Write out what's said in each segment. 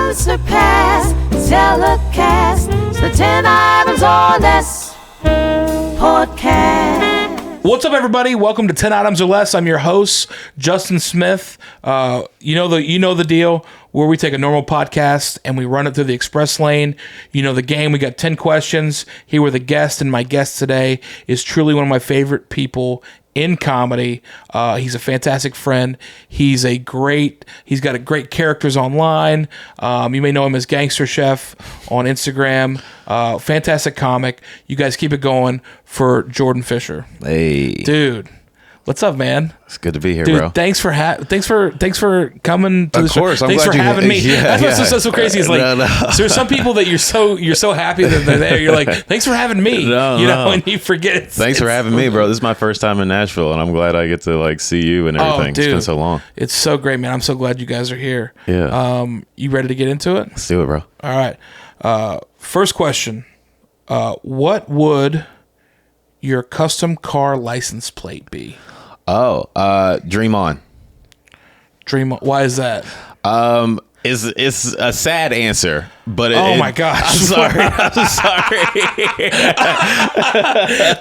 months have passed, telecast, it's the 10 items or less podcast. What's up, everybody? Welcome to 10 Items or Less. I'm your host, Justin Smith. You know the deal, where we take a normal podcast and we run it through the express lane. You know the game. We got 10 questions. Here with a guest, and my guest today is truly one of my favorite people in comedy. He's a fantastic friend. He's got great characters online. You may know him as Gangster Chef on Instagram. Fantastic comic. You guys keep it going for Jourdain Fisher. Hey, dude. What's up, man? It's good to be here, dude, bro. Thanks for coming to the show. Of course, thanks for having me. Yeah, That's so crazy. It's like no. So there's some people that you're so happy that they're there. You're like, thanks for having me. No, you know, and you forget. Thanks for having me, bro. This is my first time in Nashville, and I'm glad I get to see you and everything. Dude, it's been so long. It's so great, man. I'm so glad you guys are here. Yeah. You ready to get into it? Let's do it, bro. All right. First question. What would your custom car license plate be? Dream On. Dream On. Why is that? It's a sad answer, but my gosh. I'm sorry.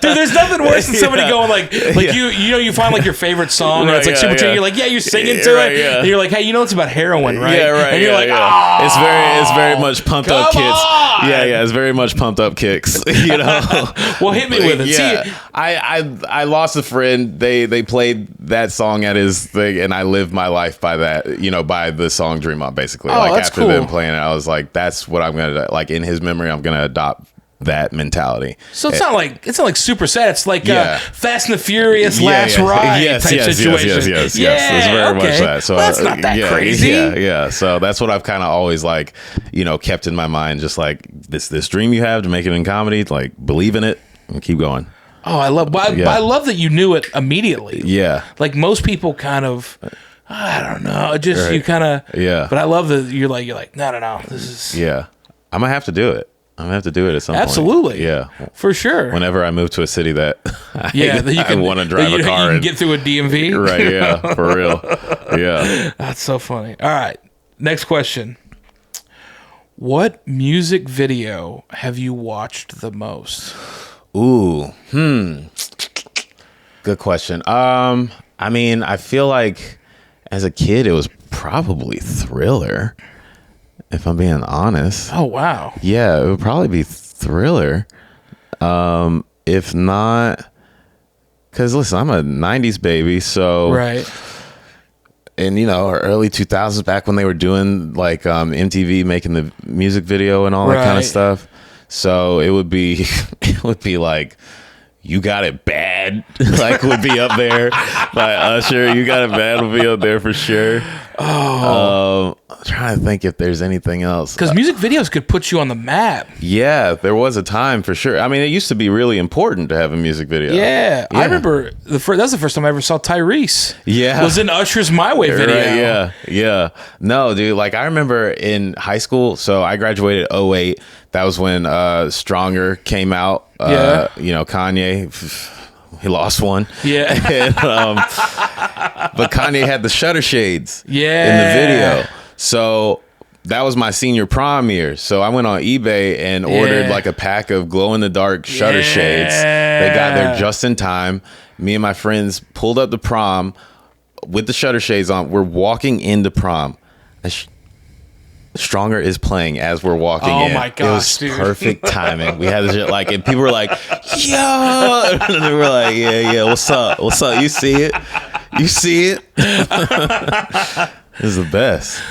Dude, there's nothing worse than somebody going you find like your favorite song and it's like super trendy. You're like, you're singing to it. Yeah. And you're like, hey, you know it's about heroin, right? Yeah, right. And you're like, it's very much pumped up kicks. On! Yeah, it's very much pumped up kicks. You know. Well, hit me with it. Yeah. See, I lost a friend. They played that song at his thing, and I lived my life by that. You know, by the song "Dream On." Basically, that's after cool. them playing it, I was like, that's what I'm gonna in his memory. I'm gonna adopt that mentality. So it's not like super sad. It's like Fast and the Furious Last Ride type situation. Yes. It's very much that. So that's not that crazy. Yeah. So that's what I've kind of always kept in my mind. Just like this dream you have to make it in comedy. Like, believe in it and keep going. Oh, I love that you knew it immediately. Yeah. Like most people kind of, I don't know, just right. You kind of. Yeah. But I love that you're like no. This is. Yeah. I'm gonna have to do it. I'm gonna have to do it at some Absolutely. point. Yeah, for sure. Whenever I move to a city that I want to drive a car you can and get through a DMV. Right? Yeah, for real. Yeah, that's so funny. All right, next question. What music video have you watched the most? Ooh, good question. I mean, I feel like as a kid it was probably Thriller. If I'm being honest. Oh, wow. Yeah, it would probably be Thriller. If not, because listen, I'm a 90s baby, so. Right. And, early 2000s, back when they were doing MTV making the music video and all that kind of stuff. So it would be like, You Got It Bad, would be up there by Usher. You Got It Bad would be up there for sure. I'm trying to think if there's anything else. Because music videos could put you on the map. Yeah, there was a time for sure. I mean, it used to be really important to have a music video. Yeah. I remember that was the first time I ever saw Tyrese. Yeah. Was in Usher's My Way video. Right, yeah. No, dude, I remember in high school, so I graduated 2008. That was when Stronger came out. Kanye, he lost one. Yeah. And, but Kanye had the shutter shades in the video. So that was my senior prom year. So I went on eBay and ordered a pack of glow-in-the-dark shutter shades. They got there just in time. Me and my friends pulled up to prom with the shutter shades on. We're walking into prom. Stronger is playing as we're walking in. Oh my gosh, it was perfect timing. We had this and people were like, yo, and they were like, yeah, what's up? You see it? This is the best.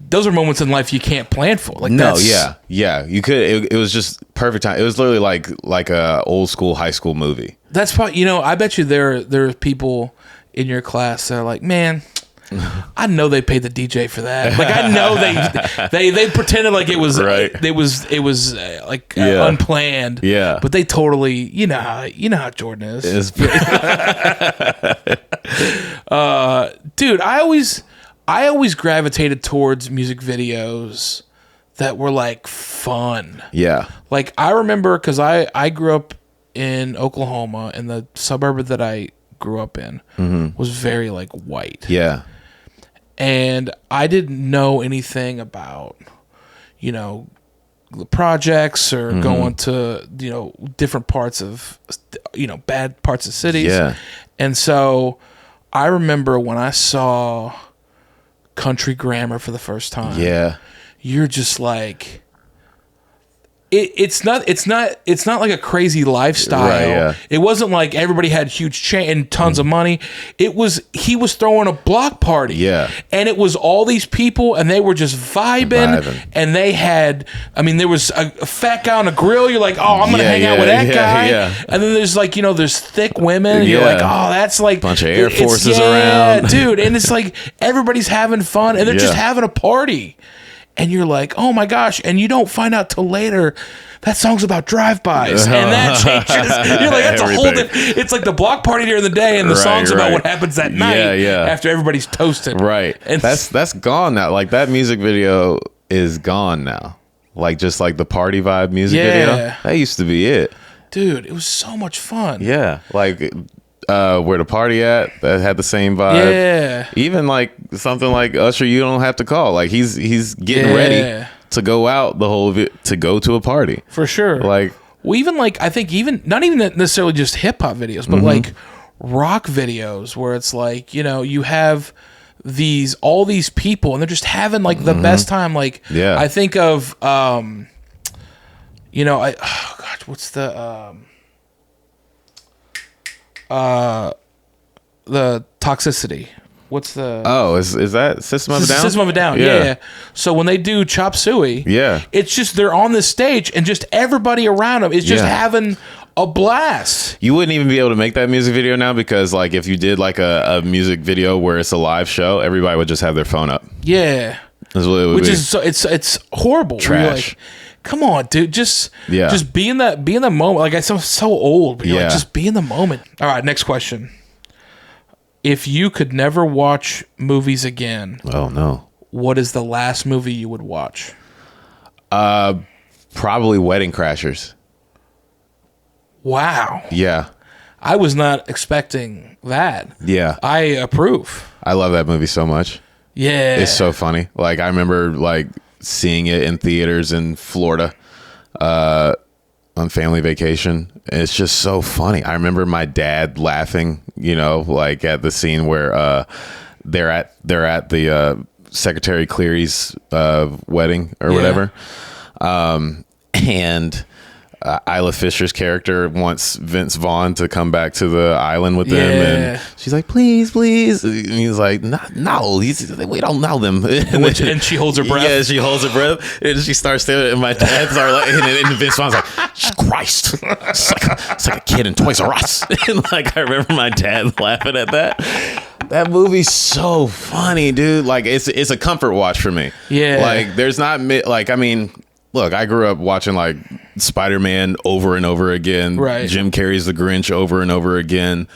Those are moments in life you can't plan for. Yeah. You could. It was just perfect time. It was literally like a old school high school movie. That's probably, I bet you there are people in your class that are like, man, I know they paid the DJ for that. I know they pretended like it was right. It was unplanned. Yeah, but they totally you know how Jordan is. Dude, I always gravitated towards music videos that were fun. Yeah, I remember because I grew up in Oklahoma, and the suburb that I grew up in was very white. Yeah. and I didn't know anything about, the projects or going to, different parts of, bad parts of cities. Yeah. And so I remember when I saw Country Grammar for the first time. Yeah. You're just like, it's not like a crazy lifestyle. Right, yeah. It wasn't like everybody had huge chain and tons of money. He was throwing a block party. Yeah. And it was all these people and they were just vibing. And they had, there was a fat guy on a grill. You're like, oh, I'm going to hang out with that guy. Yeah. And then there's like, there's thick women. And you're like, oh, that's like bunch of Air Forces around. Dude. And it's like, everybody's having fun and they're just having a party. And you're like, oh my gosh. And you don't find out till later that song's about drive-bys. And that changes. You're like, that's a whole different. It's like the block party during the day and the song's about what happens that night after everybody's toasted. Right. And that's gone now. Like that music video is gone now. Like just like the party vibe music video. That used to be it. Dude, it was so much fun. Yeah. Like where the party at that had the same vibe. Yeah. Even like something like Usher, You Don't Have to Call. Like he's getting ready to go out the whole of it to go to a party. For sure. Like, well, even like I think even not even necessarily just hip hop videos, but like rock videos where it's like, you have all these people and they're just having like the best time. Like I think of what's the Toxicity. What's the... Oh, is that System of a Down? System of a Down, yeah. So when they do Chop Suey, it's just they're on the stage and just everybody around them is just having a blast. You wouldn't even be able to make that music video now because like if you did like a music video where it's a live show, everybody would just have their phone up. Yeah. That's what it would Which be. is so it's horrible. Trash. Like, come on, dude. Just be in that moment. Like I sound so old, but you're like, just be in the moment. All right, next question. If you could never watch movies again, oh no, what is the last movie you would watch? Probably Wedding Crashers. Wow. Yeah. I was not expecting that. Yeah. I approve. I love that movie so much. Yeah. It's so funny. Like I remember like seeing it in theaters in Florida on family vacation. It's just so funny. I remember my dad laughing, like at the scene where they're at the Secretary Cleary's wedding or whatever. And Isla Fisher's character wants Vince Vaughn to come back to the island with them, and she's like, "Please." And he's like, "No, we don't know them." And she holds her breath. Yeah, she holds her breath, and she starts staring. And my dad started like, and Vince Vaughn's like, "Christ, it's like a kid in Toys R Us." And like I remember my dad laughing at that. That movie's so funny, dude. Like it's a comfort watch for me. Yeah, like there's not Look, I grew up watching like Spider-Man over and over again. Right. Jim Carrey's The Grinch over and over again.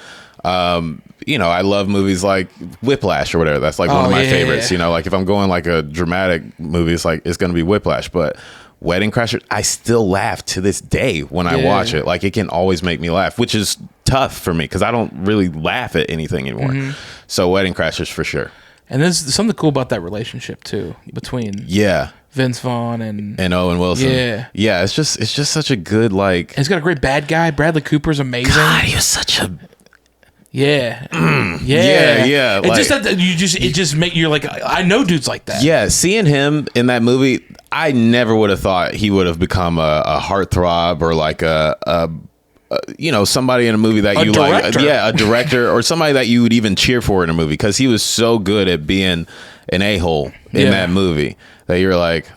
I love movies like Whiplash or whatever. That's like one of my favorites. Like if I'm going like a dramatic movie, it's going to be Whiplash. But Wedding Crashers, I still laugh to this day when I watch it. Like it can always make me laugh, which is tough for me because I don't really laugh at anything anymore. So Wedding Crashers for sure. And there's something cool about that relationship too between Vince Vaughn and Owen Wilson. Yeah. It's just such a good like. And he's got a great bad guy. Bradley Cooper's amazing. God, he was such a. Yeah. Yeah. It just make you're like, I know dudes like that. Yeah, seeing him in that movie, I never would have thought he would have become a heartthrob or like somebody in a movie that you like. Yeah, a director or somebody that you would even cheer for in a movie because he was so good at being an a-hole in that movie that you're like,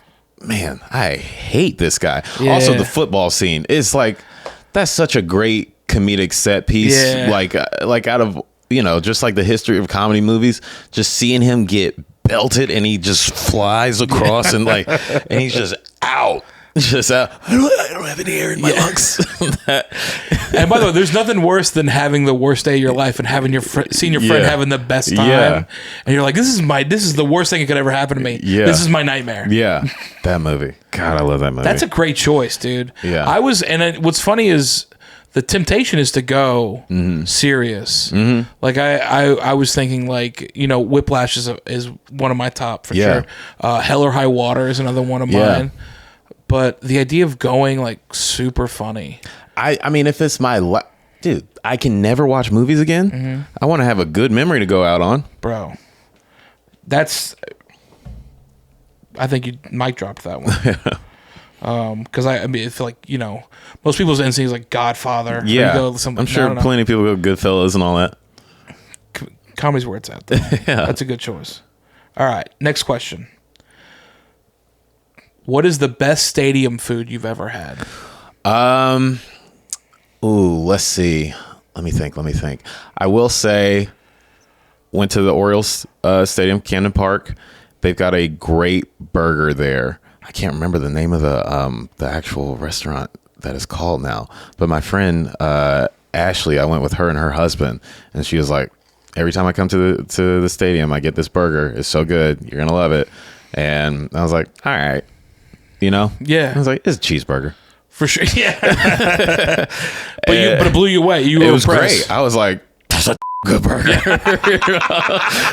man, I hate this guy. Yeah. Also, the football scene is like, that's such a great comedic set piece. Yeah. Like out of, just like the history of comedy movies, just seeing him get belted and he just flies across and he's just out. Just I don't have any air in my lungs. And by the way, there's nothing worse than having the worst day of your life and having seeing your friend having the best time, and you're like, this is the worst thing that could ever happen to me. Yeah. This is my nightmare. Yeah, that movie. God, I love that movie. That's a great choice, dude. Yeah, what's funny is the temptation is to go serious. Like I was thinking, like, you know, Whiplash is one of my top for sure. Hell or High Water is another one of mine. But the idea of going like super funny. I mean, if it's my dude, I can never watch movies again. I want to have a good memory to go out on, bro. That's. I think you mic dropped that one. Because I mean, I feel like, you know, most people's instinct is like Godfather. Yeah, I'm sure plenty of people go Goodfellas and all that. Comedy's where it's at. That's a good choice. All right, next question. What is the best stadium food you've ever had? Let's see. Let me think. I will say, went to the Orioles Stadium, Camden Park. They've got a great burger there. I can't remember the name of the actual restaurant that is called now. But my friend Ashley, I went with her and her husband, and she was like, every time I come to the stadium, I get this burger. It's so good. You're gonna love it. And I was like, all right, you know? Yeah. I was like, it's a cheeseburger. For sure. Yeah. but it blew you away. You were impressed. Great. I was like, that's a good burger.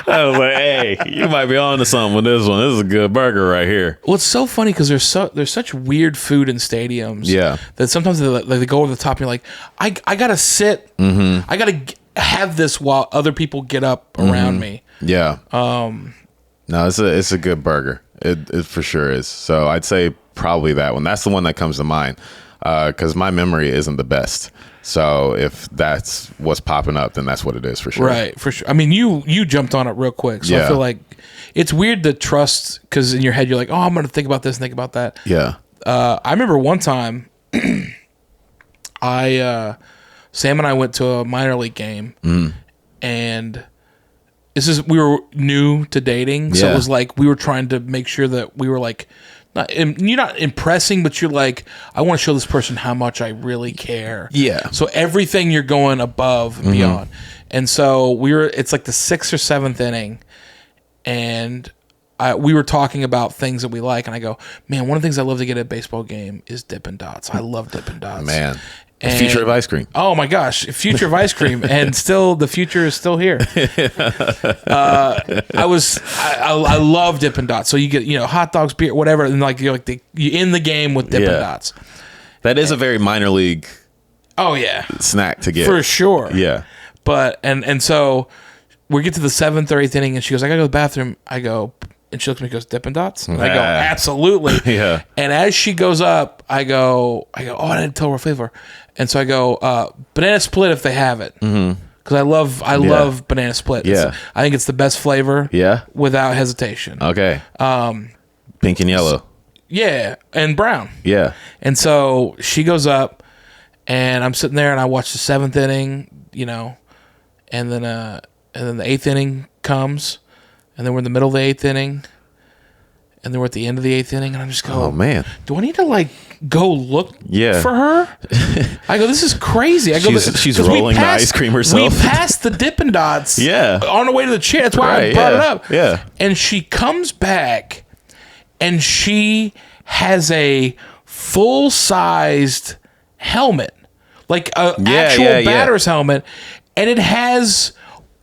I was like, hey, you might be on to something with this one. This is a good burger right here. Well, it's so funny because there's such weird food in stadiums. Yeah. That sometimes they go over the top and you're like, I got to sit. I got to have this while other people get up around me. Yeah. No, it's a good burger. It for sure is. So I'd say probably that one. That's the one that comes to mind because my memory isn't the best. So if that's what's popping up, then that's what it is for sure. Right, for sure. I mean, you jumped on it real quick. So I feel like it's weird to trust because in your head you're like, oh, I'm going to think about this and think about that. Yeah. I remember one time Sam and I went to a minor league game and we were new to dating. So it was like we were trying to make sure that we were like, you're not impressing, but you're like, I want to show this person how much I really care. Yeah. So everything you're going above and beyond. And so it's like the 6th or 7th inning, and we were talking about things that we like, and I go, man, one of the things I love to get at a baseball game is Dippin' Dots. I love Dippin' Dots. Man. The future of ice cream. Oh my gosh, future of ice cream, and still the future is still here. I love Dippin' Dots. So you get, you know, hot dogs, beer, whatever, and like you're in the game with Dippin' Dots. That is a very minor league. Oh yeah, snack to get for sure. Yeah, but and so we get to the 7th or 8th inning, and she goes, I gotta go to the bathroom. I go. And she looks at me and goes, Dippin' Dots? And I go, absolutely. Yeah. And as she goes up, I go, oh, I didn't tell her what flavor. And so I go, banana split if they have it. Because I love banana split. Yeah. I think it's the best flavor. Yeah. Without hesitation. Okay. Pink and yellow. Yeah. And brown. Yeah. And so she goes up, and I'm sitting there, and I watch the 7th inning, you know, and then the 8th inning comes. And then we're in the middle of the 8th inning. And then we're at the end of the 8th inning. And I'm just going, oh, man. Do I need to, like, go look for her? I go, this is crazy. I go, she's rolling the ice cream herself. We passed the Dippin' Dots on the way to the chair. That's why I brought it up. Yeah. And she comes back, and she has a full-sized helmet. Like an actual batter's helmet. And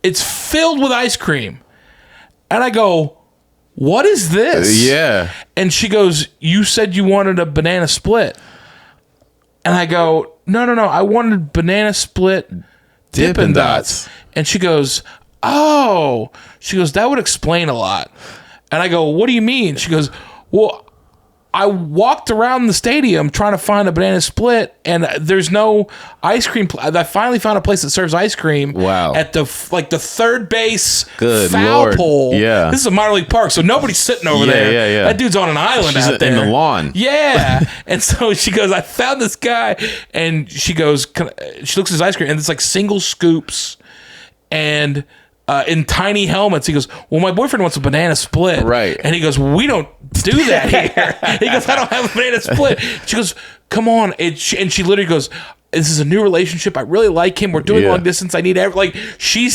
it's filled with ice cream. And I go, what is this? Yeah. And she goes, you said you wanted a banana split. And I go, no. I wanted banana split Dippin' Dots. And she goes, oh. She goes, that would explain a lot. And I go, what do you mean? She goes, well, I walked around the stadium trying to find a banana split, and there's no ice cream. I finally found a place that serves ice cream. Wow! At the third base foul pole. Yeah, this is a minor league park, so nobody's sitting over there. Yeah. That dude's on an island out there in the lawn. Yeah, and so she goes, I found this guy, and she goes, she looks at his ice cream, and it's like single scoops, and. In tiny helmets. He goes, well, my boyfriend wants a banana split. Right. And he goes, we don't do that here. He goes, I don't have a banana split. She goes, come on. And she literally goes, this is a new relationship. I really like him. We're doing long distance. I need she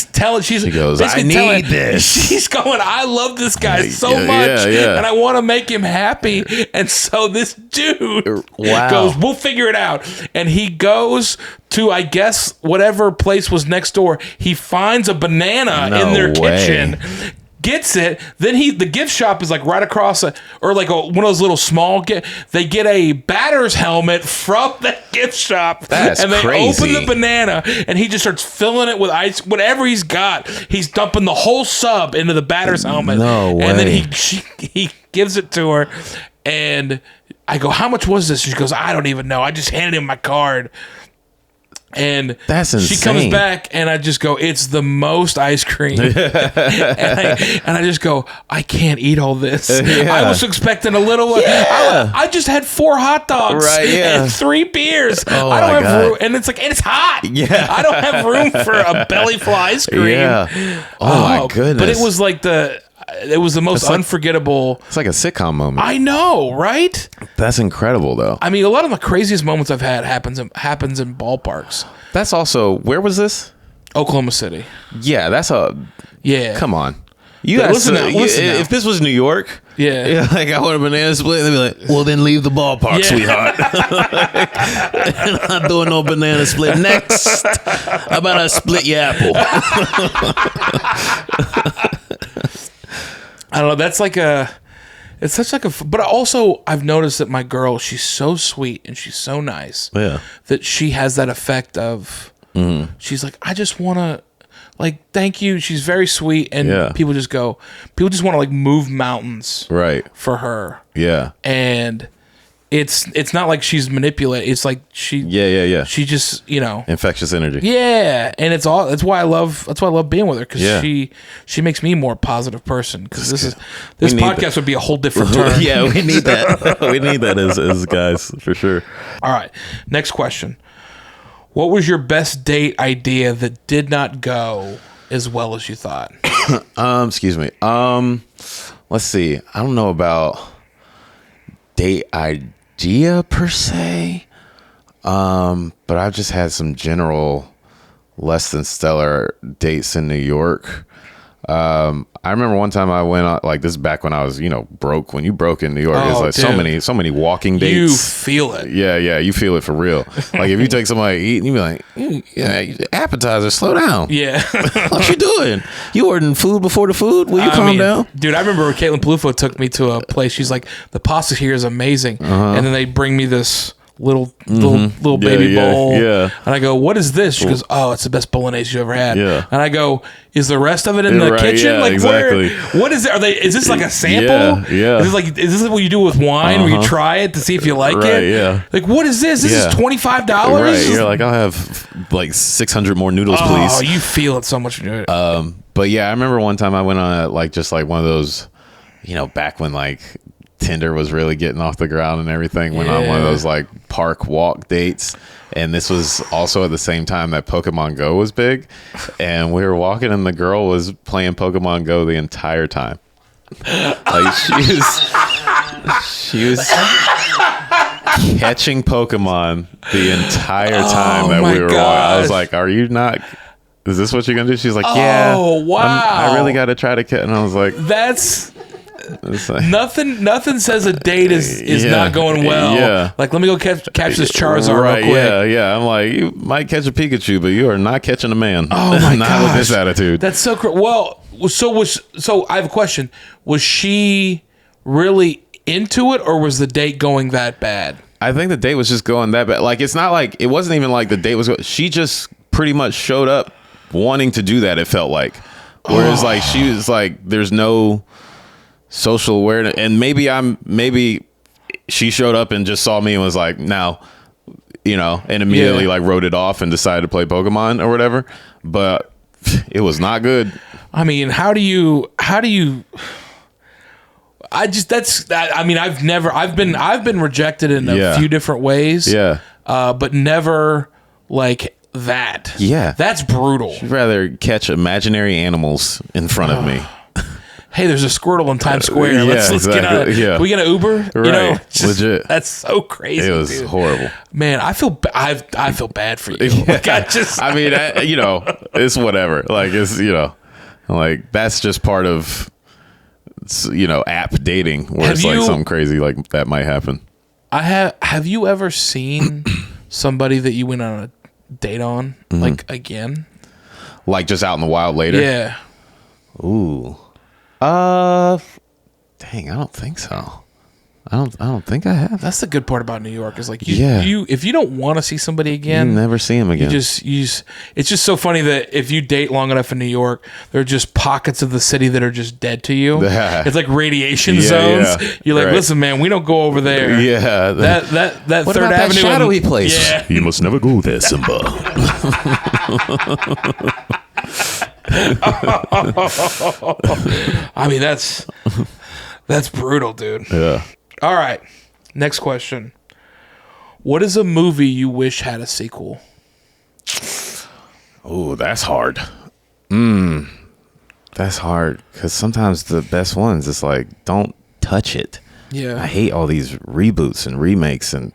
goes, I need this. She's going, I love this guy so much, and I want to make him happy. And so this dude goes, we'll figure it out. And he goes to, I guess, whatever place was next door. He finds a banana in their kitchen. Gets it, then the gift shop is like right across one of those little small they get a batter's helmet from the gift shop. That's and they crazy. Open the banana and he just starts filling it with ice, whatever he's got. He's dumping the whole sub into the batter's helmet. No way. And then he gives it to her, and I go, how much was this? She goes, I don't even know. I just handed him my card. And that's insane. She comes back, and I just go, it's the most ice cream. and I just go, I can't eat all this. I was expecting a little. I just had 4 hot dogs and 3 beers. I don't have room. And it's hot. I don't have room for a belly full of ice cream. Oh, my goodness. But it was like it was the most unforgettable. It's like a sitcom moment. I know, right? That's incredible, though. I mean, a lot of the craziest moments I've had happens in ballparks. That's also, where was this? Oklahoma City. Yeah, come on. Listen now. If this was New York, like I want a banana split, they'd be like, well, then leave the ballpark, sweetheart. Not doing no banana split. Next, how about I split your apple? I don't know. That's it's such like but also I've noticed that my girl, she's so sweet and she's so nice. That she has that effect of, she's like, I just want to, thank you. She's very sweet. And people just want to move mountains for her. And it's not like she's manipulated. It's like she just, infectious energy. And that's why I love being with her, because she makes me a more positive person, because this podcast would be a whole different turn. We need that. We need that as guys, for sure. All right, next question. What was your best date idea that did not go as well as you thought? Excuse me. Let's see. I don't know about date idea per se, but I've just had some general less than stellar dates in New York. I remember one time I went on, this is back when I was, broke. When you broke in New York, it's dude, so many walking dates. You feel it. Yeah, you feel it for real. If you take somebody to eat and you be like, appetizer, slow down. What you doing? You ordering food before the food? Will you calm down? Dude, I remember Caitlin Palufo took me to a place. She's like, the pasta here is amazing. And then they bring me this little baby bowl. And I go, what is this? She goes, oh, it's the best bolognese you ever had. And I go, is the rest of it in the kitchen? Exactly. What is it? Is this like a sample? Is this what you do with wine, where you try it to see if you like it? What is this? This is $25? Right. You're like, I'll have 600 more noodles, please. Oh, you feel it so much. But yeah, I remember one time I went on one of those, back when Tinder was really getting off the ground and everything, went on one of those park walk dates. And this was also at the same time that Pokemon Go was big. And we were walking and the girl was playing Pokemon Go the entire time. She was catching Pokemon the entire time that we were walking. I was like, are you not... Is this what you're going to do? She's like, yeah. Oh, wow. I really got to try to catch. And I was like... That's... Nothing says a date is not going well. Let me go catch this Charizard real quick. I'm like, you might catch a Pikachu, but you are not catching a man. Oh my not gosh. with this attitude. That's so well. So I have a question. Was she really into it, or was the date going that bad? I think the date was just going that bad. It's not it wasn't even the date was. She just pretty much showed up wanting to do that. It felt like, whereas she was there's no social awareness, and maybe she showed up and just saw me and was like, now, and immediately wrote it off and decided to play Pokemon or whatever. But it was not good. I mean, how do you I've been rejected in a few different ways. But never that. That's brutal. I'd rather catch imaginary animals in front of me. hey, there's a Squirtle in Times Square. Yeah, Let's exactly. can we get an Uber? Right. You know, Legit. That's so crazy. It was dude. horrible. Man, I feel bad for you. Yeah. Like, I mean, it's whatever. Like, it's, like that's just part of, app dating where it's like something crazy like that might happen. Have you ever seen somebody that you went on a date on, like, again? Like, just out in the wild later? Yeah. Ooh. Dang, I don't think so. I don't think I have. That's the good part about New York is like Yeah. you if you don't want to see somebody again, You never see them again. it's just so funny that if you date long enough in New York, there are just pockets of the city that are just dead to you. It's like radiation zones. Yeah. You're like, Right. listen, man, we don't go over there. Yeah. That What Third about that Avenue shadowy place? Yeah. You must never go there, Simba. I mean, that's brutal, dude. Yeah. All right. Next question. What is a movie you wish had a sequel? Oh, that's hard. That's hard because sometimes the best ones, it's like, don't touch it. Yeah. I hate all these reboots and remakes and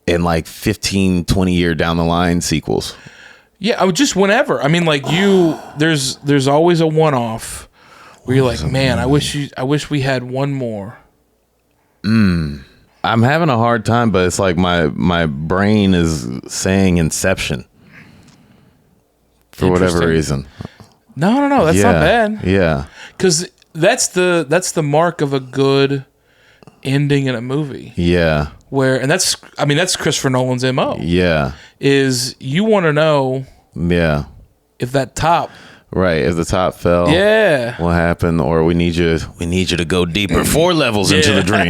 like 15, 20 year down the line sequels. Yeah, I would just whenever. I mean, like there's always a one-off where you're like, man, I wish we had one more. I'm having a hard time, but it's like my brain is saying Inception for whatever reason. No, that's not bad. Yeah, Because that's the mark of a good ending in a movie. yeah, And that's Christopher Nolan's MO. yeah, Is you want to know yeah. if that top. Right, if the top fell, Yeah. what happened? Or we need you to go deeper, 4 levels into the dream.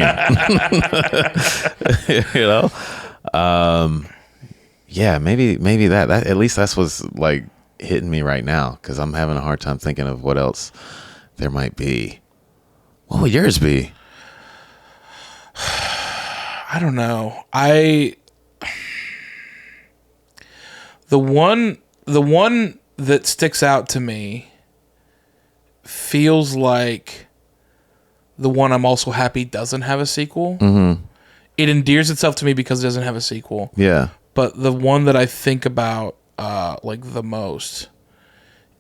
Yeah, maybe that at least that's what's like hitting me right now because I'm having a hard time thinking of what else there might be. What would yours be? I don't know. The one that sticks out to me feels like the one I'm also happy doesn't have a sequel. Mm-hmm. It endears itself to me because it doesn't have a sequel. Yeah. But the one that I think about like the most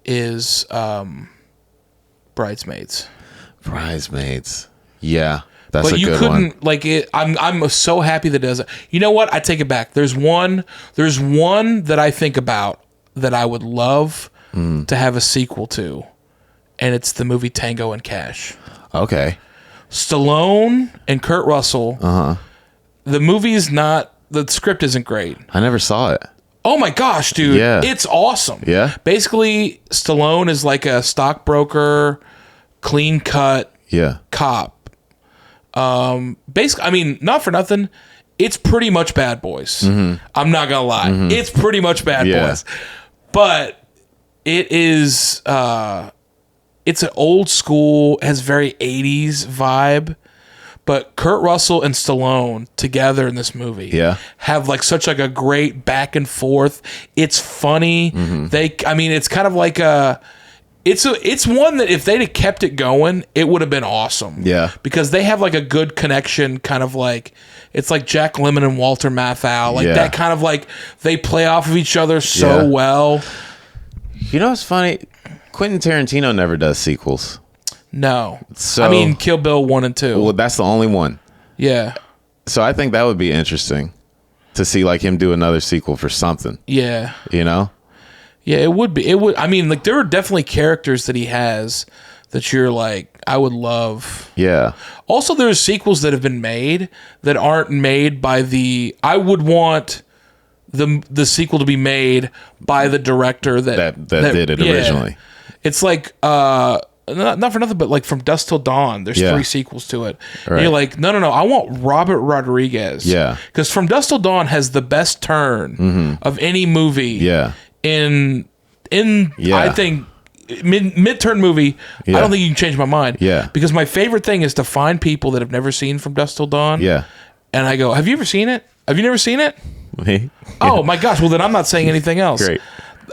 is Bridesmaids. Bridesmaids. Yeah. That's But a you good couldn't one. like it. I'm so happy that it doesn't. You know what? I take it back. There's one that I think about that I would love to have a sequel to, and it's the movie Tango and Cash. Okay. Stallone and Kurt Russell. The movie is not. The script isn't great. I never saw it. Oh my gosh, dude! Yeah. It's awesome. Yeah. Basically, Stallone is like a stockbroker, clean cut Yeah. cop. Basically, I mean, not for nothing, it's pretty much Bad Boys. I'm not gonna lie, it's pretty much Bad Boys, but it is it's an old school, has very 80s vibe. But Kurt Russell and Stallone together in this movie have like such like a great back and forth. It's funny. It's kind of like it's one that if they'd have kept it going, it would have been awesome. Yeah. Because they have like a good connection, kind of like it's like Jack Lemmon and Walter Matthau. Like that kind of like they play off of each other so well. You know what's funny? Quentin Tarantino never does sequels. No. So, I mean Kill Bill 1 and 2. Well, that's the only one. Yeah. So I think that would be interesting to see like him do another sequel for something. Yeah. You know? Yeah, it would be. It would. I mean, like there are definitely characters that he has that you're like, I would love. Yeah. Also, there's sequels that have been made that aren't made by the. I would want the sequel to be made by the director that did it originally. It's like not for nothing, but like From Dusk Till Dawn, there's 3 sequels to it. Right. And you're like, no, I want Robert Rodriguez. Yeah. Because From Dusk Till Dawn has the best turn of any movie. Yeah. In I think mid-turn movie, I don't think you can change my mind. Yeah. Because my favorite thing is to find people that have never seen From Dusk Till Dawn. Yeah. And I go, have you ever seen it? Have you never seen it? Me? Oh my gosh. Well, then I'm not saying anything else. Great.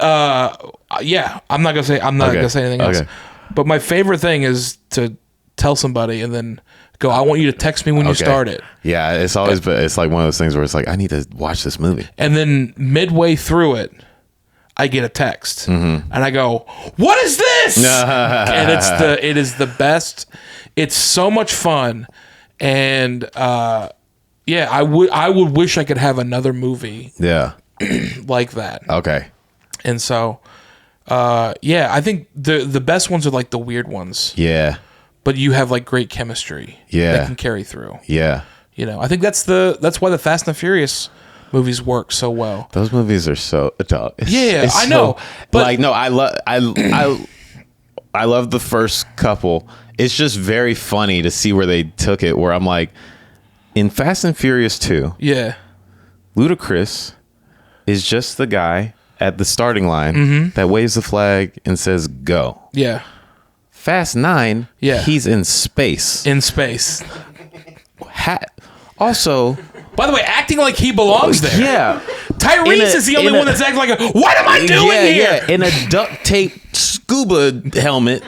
Yeah. I'm not gonna say anything else. Okay. But my favorite thing is to tell somebody and then go, I want you to text me when you start it. Yeah, it's always, but it's like one of those things where it's like, I need to watch this movie. And then midway through it, I get a text and I go, what is this? And it is the best. It's so much fun. And yeah, I would wish I could have another movie like that. Okay. And so yeah, I think the best ones are like the weird ones. Yeah. But you have like great chemistry that can carry through. Yeah. You know, I think that's why the Fast and the Furious movies work so well. Those movies are so adult. I know. But like, no, I love the first couple. It's just very funny to see where they took it, where I'm like, in Fast and Furious 2, Ludacris is just the guy at the starting line that waves the flag and says go. Yeah. Fast 9, he's in space. Also, by the way, acting like he belongs there. Yeah. Tyrese is the only one that's acting like, what am I doing here? Yeah, in a duct tape scuba helmet,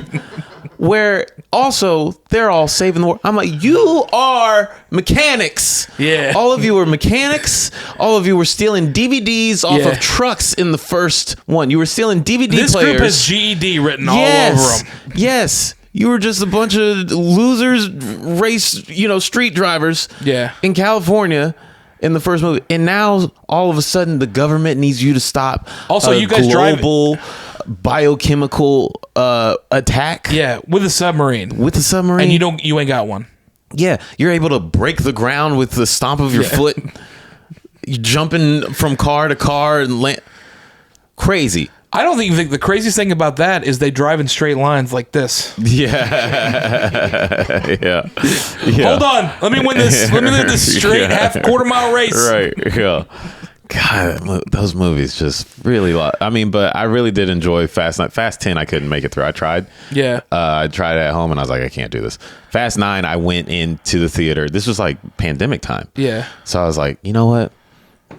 where also they're all saving the world. I'm like, you are mechanics. Yeah. All of you are mechanics. All of you were stealing DVDs off of trucks in the first one. You were stealing DVD players. This group has GED written all over them. Yes. You were just a bunch of losers, street drivers in California in the first movie. And now, all of a sudden, the government needs you to stop you guys global biochemical attack. Yeah, with a submarine. And you ain't got one. Yeah, you're able to break the ground with the stomp of your foot. You're jumping from car to car and land. Crazy. I don't think the craziest thing about that is they drive in straight lines like this. Yeah. Hold on. Let me win this. Let me win this straight half-quarter mile race. Right. Yeah. God, those movies just really. I mean, but I really did enjoy Fast 9. Fast 10, I couldn't make it through. I tried. Yeah. I tried it at home, and I was like, I can't do this. Fast 9, I went into the theater. This was like pandemic time. Yeah. So I was like, you know what?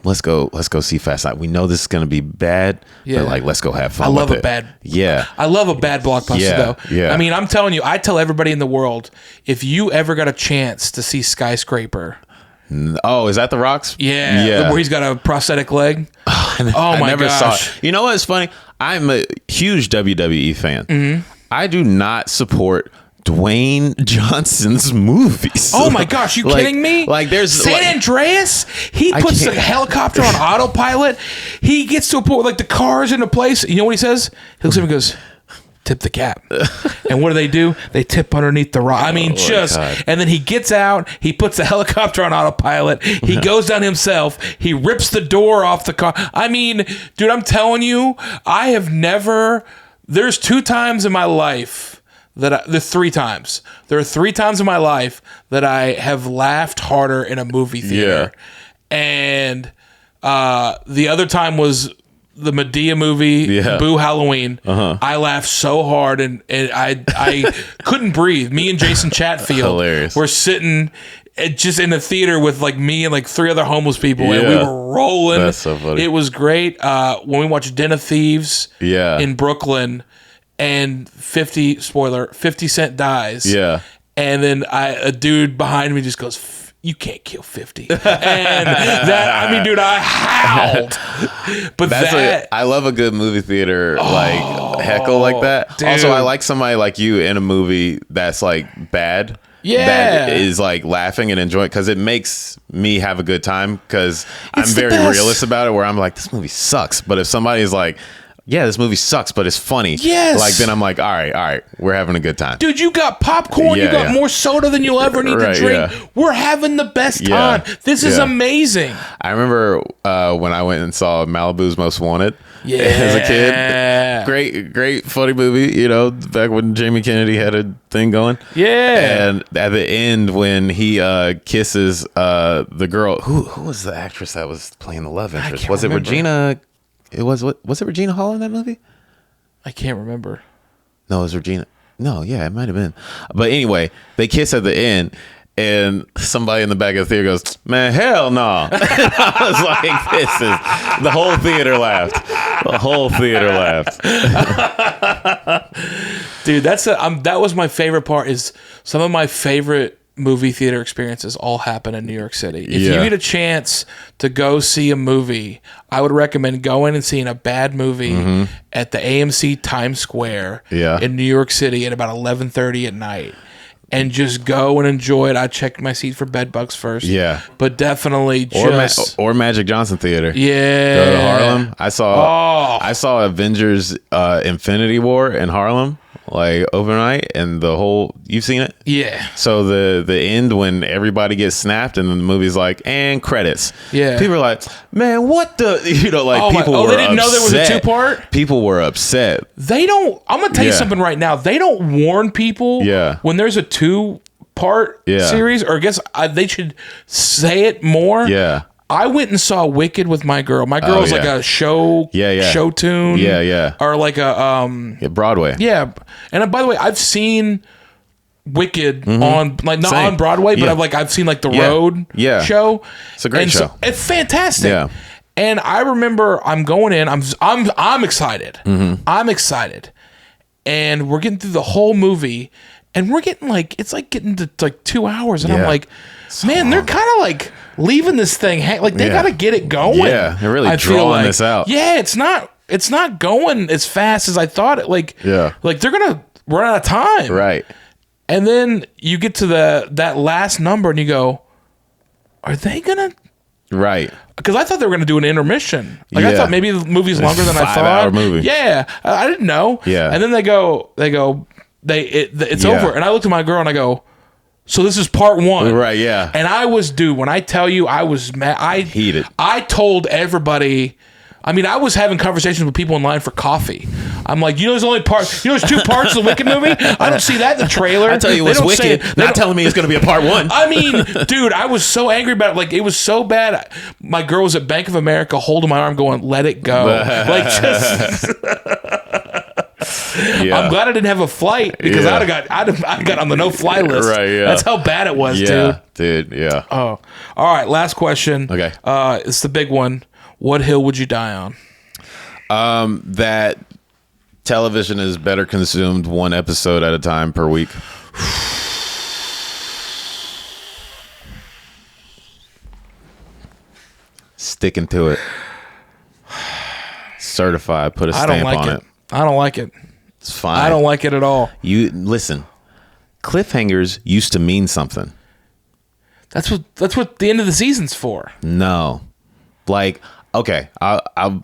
Let's go see Fast 9. We know this is going to be bad, but like, let's go have fun. I love a bad blockbuster though. Yeah. I mean, I'm telling you, I tell everybody in the world, if you ever got a chance to see Skyscraper. Oh, is that The Rock's? Yeah. Where he's got a prosthetic leg. I never saw it. You know what's funny? I'm a huge WWE fan. I do not support Dwayne Johnson's movies. Oh my gosh, you kidding me? Like there's San Andreas, he puts the helicopter on autopilot. He gets to a point where like the car's into place. You know what he says? He looks at him and goes, tip the cap. And what do? They tip underneath the rock. I mean, and then he gets out, he puts the helicopter on autopilot, he goes down himself, he rips the door off the car. I mean, dude, I'm telling you, there's 2 times in my life there's 3 times. There are 3 times in my life that I have laughed harder in a movie theater. Yeah. And the other time was the Madea movie, Boo Halloween. I laughed so hard and I couldn't breathe. Me and Jason Chatfield were sitting just in the theater with like me and like 3 other homeless people, and we were rolling. That's so funny. It was great. When we watched Den of Thieves in Brooklyn, and 50 Cent dies. Yeah. And then a dude behind me just goes, you can't kill 50. And that, I mean, dude, I howled. But I love a good movie theater, like heckle like that. Dude. Also, I like somebody like you in a movie that's like bad. Yeah. That is like laughing and enjoying, because it makes me have a good time, because I'm very realist about it, where I'm like, this movie sucks. But if somebody's like, yeah, this movie sucks, but it's funny. Yes. Like, then I'm like, all right, we're having a good time. Dude, you got popcorn. You got more soda than you'll ever need to drink. Yeah. We're having the best time. This is amazing. I remember when I went and saw Malibu's Most Wanted as a kid. Great, funny movie, back when Jamie Kennedy had a thing going. Yeah. And at the end, when he kisses the girl, who was the actress that was playing the love interest? Was it Regina... Was it Regina Hall in that movie? I can't remember. No, it was Regina. No, yeah, it might have been. But anyway, they kiss at the end, and somebody in the back of the theater goes, man, hell no. I was like, the whole theater laughed. The whole theater laughed. Dude, that was my favorite part. Is some of my favorite movie theater experiences all happen in New York City. If you get a chance to go see a movie, I would recommend going and seeing a bad movie at the AMC Times Square in New York City at about 11:30 at night. And just go and enjoy it. I checked my seat for bed bugs first. Yeah. But definitely just... Or Magic Johnson Theater. Yeah. Go to Harlem. I saw Avengers Infinity War in Harlem, like overnight, and the whole... You've seen it? Yeah. So the end when everybody gets snapped and the movie's like, and credits. Yeah. People are like, man, what the... people were they didn't know there was a two-part? People were upset. They don't... I'm going to tell you something right now. They don't warn people when there's a two-part series, or I guess they should say it more. Yeah. I went and saw Wicked with my girl. My girl's like a show tune. Yeah. Or like a Broadway. Yeah. And by the way, I've seen Wicked on not on Broadway, but I've seen like the Road show. It's a great show. It's fantastic. Yeah. And I remember I'm going in. I'm excited. I'm excited. And we're getting through the whole movie, and we're getting it's like getting to like 2 hours, and I'm like, man, they're kind of like leaving this thing they got to get it going. Yeah, they're really drawing this out. Yeah, it's not going as fast as I thought it. Like they're gonna run out of time. Right. And then you get to that last number, and you go, are they gonna? Right. Because I thought they were going to do an intermission. I thought maybe the movie's longer than I thought. 5-hour movie. Yeah. I didn't know. Yeah. And then they go, it's over. And I looked at my girl and I go, so this is part one. Right, yeah. And when I tell you I was mad, heated. I told everybody, I was having conversations with people in line for coffee. I'm like, there's there's two parts of the Wicked movie? I don't see that in the trailer. I tell you what's Wicked, not telling me it's going to be a part one. Dude, I was so angry about it. It was so bad. My girl was at Bank of America holding my arm going, let it go. I'm glad I didn't have a flight, because I'd have got on the no-fly list. Right, yeah. That's how bad it was, dude. Yeah. Oh. All right, last question. Okay. It's the big one. What hill would you die on? That television is better consumed one episode at a time per week. Sticking to it. Certified. Put a stamp on it. I don't like it. It's fine. I don't like it at all. You listen. Cliffhangers used to mean something. That's what the end of the season's for. No. Okay, I'll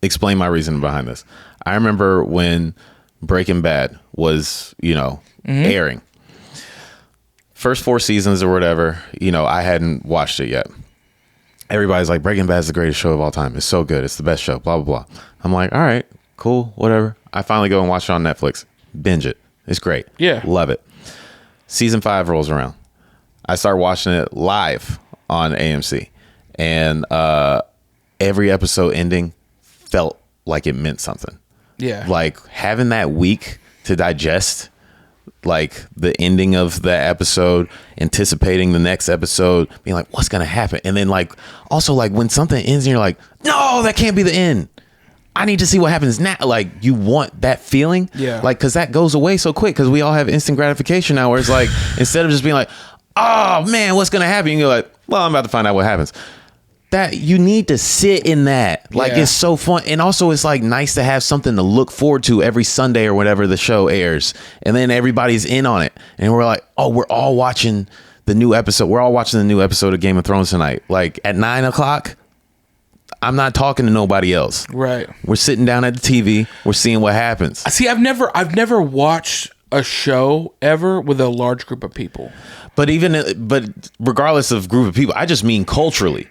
explain my reason behind this. I remember when Breaking Bad was, airing. First 4 seasons or whatever, I hadn't watched it yet. Everybody's like, Breaking Bad's the greatest show of all time. It's so good. It's the best show, blah, blah, blah. I'm like, all right, cool, whatever. I finally go and watch it on Netflix. Binge it. It's great. Yeah. Love it. Season 5 rolls around. I start watching it live on AMC. And every episode ending felt like it meant something. Yeah. Like having that week to digest the ending of the episode, anticipating the next episode, being like, what's going to happen? And then also when something ends and you're like, no, that can't be the end. I need to see what happens now. You want that feeling. Yeah. Because that goes away so quick, because we all have instant gratification now, where it's instead of just being like, oh man, what's going to happen? You're like, well, I'm about to find out what happens. That you need to sit in that. It's so fun. And also it's nice to have something to look forward to every Sunday or whenever the show airs. And then everybody's in on it. And we're like, oh, we're all watching the new episode. We're all watching the new episode of Game of Thrones tonight. At 9 o'clock, I'm not talking to nobody else. Right. We're sitting down at the TV. We're seeing what happens. See, I've never watched a show ever with a large group of people. But regardless of group of people, I just mean culturally.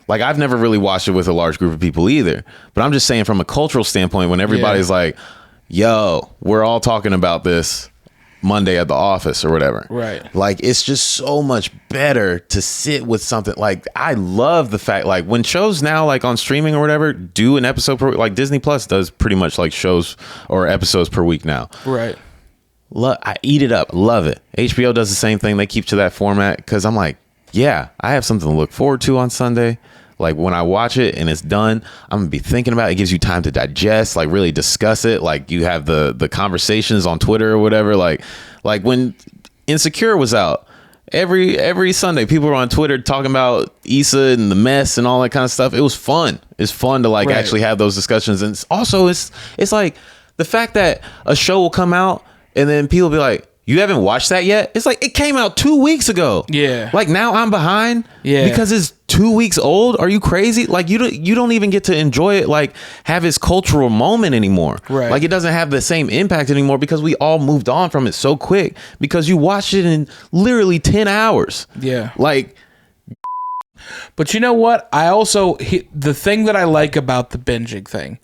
I've never really watched it with a large group of people either. But I'm just saying from a cultural standpoint, when everybody's like, yo, we're all talking about this Monday at the office or whatever. Right. It's just so much better to sit with something. I love the fact, when shows now, on streaming or whatever, do an episode per week. Disney Plus does pretty much shows or episodes per week now. Right. I eat it up. Love it. HBO does the same thing. They keep to that format, because I'm like, yeah, I have something to look forward to on Sunday. Like when I watch it and it's done, I'm gonna be thinking about it. It gives you time to digest, like really discuss it. Like you have the conversations on Twitter or whatever. Like when Insecure was out, every Sunday people were on Twitter talking about Issa and the mess and all that kind of stuff. It was fun. It's fun to like actually have those discussions. And it's like the fact that a show will come out and then people be like, you haven't watched that yet? It's like, it came out 2 weeks ago. Yeah. Like now I'm behind because it's 2 weeks old. Are you crazy? Like you don't even get to enjoy it, like have its cultural moment anymore. Right. Like it doesn't have the same impact anymore because we all moved on from it so quick because you watched it in literally 10 hours. Yeah. Like, but you know what? I also, the thing that I like about the binging thing,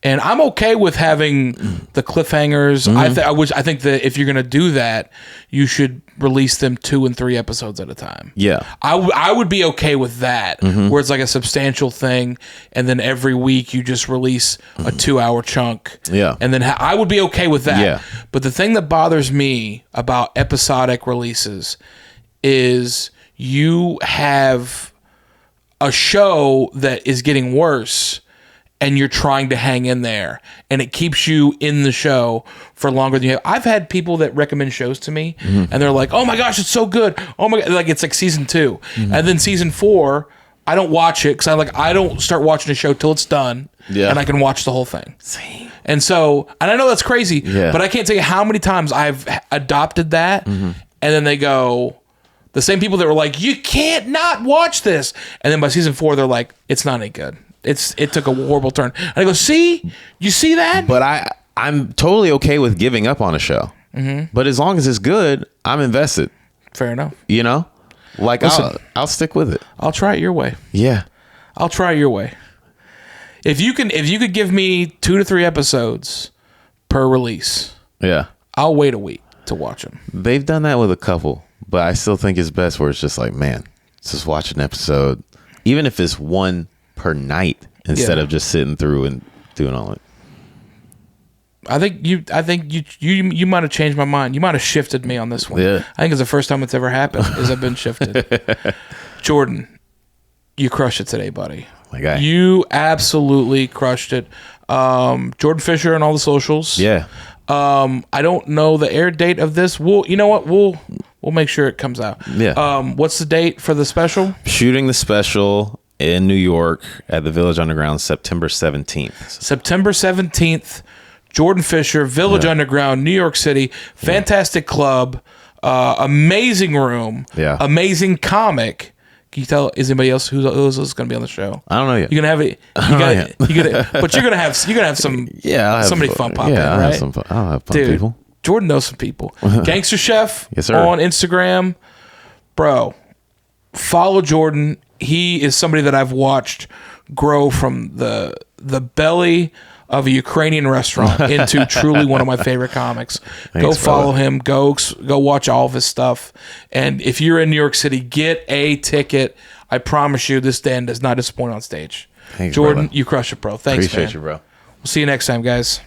and I'm okay with having the cliffhangers. I think that if you're going to do that, you should release them 2 and 3 episodes at a time. Yeah. I would be okay with that, where it's like a substantial thing, and then every week you just release a 2-hour chunk. Yeah. And then I would be okay with that. Yeah. But the thing that bothers me about episodic releases is you have a show that is getting worse, and you're trying to hang in there, and it keeps you in the show for longer than you have. I've had people that recommend shows to me, and they're like, "Oh my gosh, it's so good! Oh my god!" Like it's like season 2, and then season 4, I don't watch it because I don't start watching a show till it's done, and I can watch the whole thing. Same. And so, and I know that's crazy, but I can't tell you how many times I've adopted that, and then they go. The same people that were like, you can't not watch this. And then by season 4, they're like, it's not any good. It took a horrible turn. And I go, see? You see that? But I'm totally okay with giving up on a show. But as long as it's good, I'm invested. Fair enough. You know? Like, listen, I'll stick with it. I'll try it your way. Yeah. I'll try it your way. If you could give me 2 to 3 episodes per release, I'll wait a week to watch them. They've done that with a couple. But I still think it's best where it's just like, man, just watch an episode, even if it's 1 per night instead of just sitting through and doing all it. I think you might have changed my mind. You might have shifted me on this one. Yeah. I think it's the first time it's ever happened is I've been shifted. Jordan, you crushed it today, buddy. My guy. You absolutely crushed it. Jourdain Fisher on all the socials. Yeah. I don't know the air date of this. You know what? We'll make sure it comes out. Yeah. What's the date for the special? Shooting the special in New York at the Village Underground, September 17th. September 17th, Jourdain Fisher, Village Underground, New York City. Fantastic club. Amazing room. Yeah. Amazing comic. Can you tell? Is anybody else who's going to be on the show? I don't know yet. You're gonna have it. But you're gonna have some. Yeah, somebody fun pop in, right? I'll have fun people. Jordan knows some people. Gangster Chef yes, sir. On Instagram, bro. Follow Jordan. He is somebody that I've watched grow from the belly of a Ukrainian restaurant into truly one of my favorite comics. Thanks, go follow him. Go watch all of his stuff. And if you're in New York City, get a ticket. I promise you, this Dan does not disappoint on stage. Thanks, Jordan, brother. You crush it, bro. Thanks, Appreciate you, bro. We'll see you next time, guys.